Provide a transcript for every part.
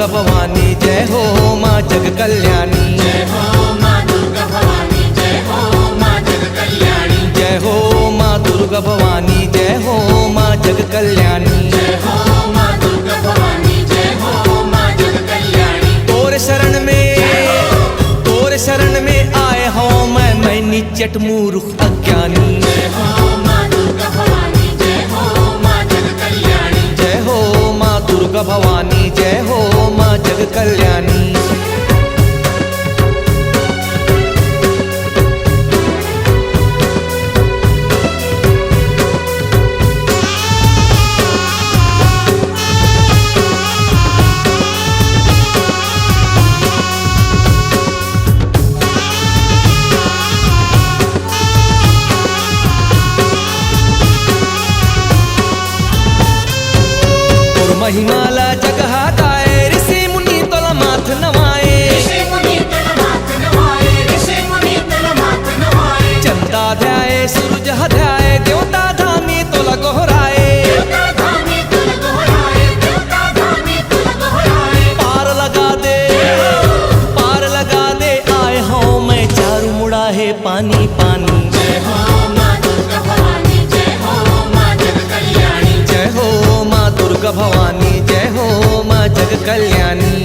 भवानी जय हो माँ जग कल्याणी, जय हो माँ दुर्गा भवानी, जय हो माँ जग कल्याणी, जय हो माँ दुर्गा भवानी, जय हो माँ जग कल्याणी, जय हो माँ दुर्गा भवानी, जय हो माँ जग कल्याणी। तोरे शरण में आए हो मैं निचट मूर्ख अज्ञानी। जय हो माँ दुर्गा भवानी, जय हो माँ जग कल्याणी, जय हो माँ दुर्गा भवानी, जय हो माँ जग कल्याणी। महिमाला जग हाताए ऋषि मुनि तोला माथ नवाए, ऋषि मुनि तोला माथ नवाए, ऋषि मुनि तोला माथ नवाए। चंदा ध्याए सूरज ध्याए देवता धामी तोला गोहराए, देवता धामी तोला गोहराए, देवता धामी तोला गोहराए। पार लगा दे आए हो मैं चारू मुड़ा है पानी पानी। जय हो माँ दुर्गा भवानी, जय हो माँ जग कल्याणी, जय हो माँ दुर्गा भवानी, जय हो माँ जग कल्याणी।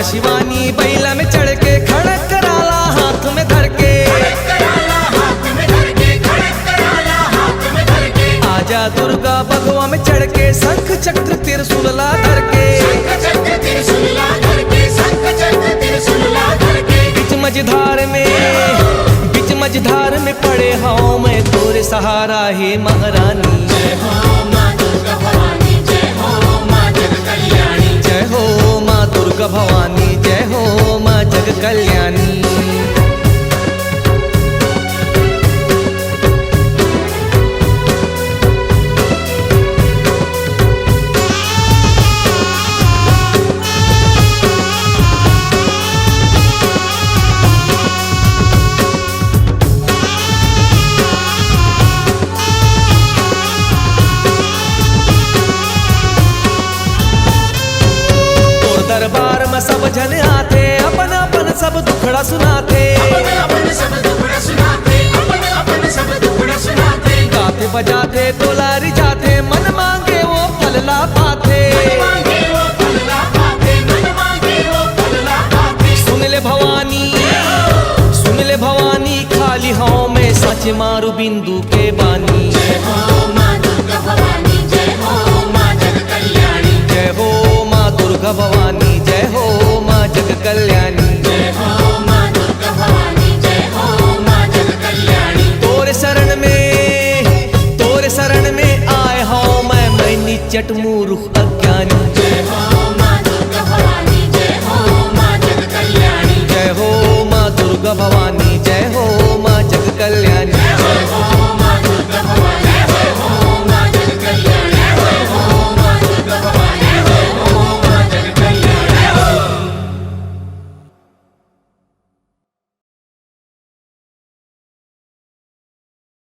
शिवानी बैला में चढ़ के खड़क कराला हाथ में धर के, खड़क कराला हाथ में धर के, खड़क कराला हाथ में धर के। आजा दुर्गा भगवा में चढ़ के शंख चक्र त्रिशूलला धर के, शंख चक्र त्रिशूलला धर के, शंख चक्र त्रिशूलला धर के। बीच मझधार में पड़े हूँ मैं तोरे सहारा हे महारानी। जय हो माँ दुर्गा भवानी, जय हो माँ जग कल्याणी, जय हो माँ दुर्गा भवानी, जय हो माँ जग कल्याणी। दरबार में सब जन आते अपन अपन सब दुखड़ा सुनाते, अपन अपन सब दुखड़ा सुनाते, अपन अपन सब दुखड़ा सुनाते। गाते बजाते तोलारी जाते मन मांगे वो फल ला पाते, मन मांगे वो फल ला पाते, मन मांगे वो फल ला पाते। सुन ले भवानी खाली हूँ मैं सच मारू बिंदु के बानी। जय हो माँ दुर्गा भवानी, जय हो माँ जग कल्याणी, जय हो माँ दुर्गा भवानी, जय हो माँ जग कल्याणी। जय हो माँ दुर्गा भवानी, जय हो माँ जग कल्याणी। तोरे शरण में आए हूँ मैं निचट मूर्ख अज्ञानी।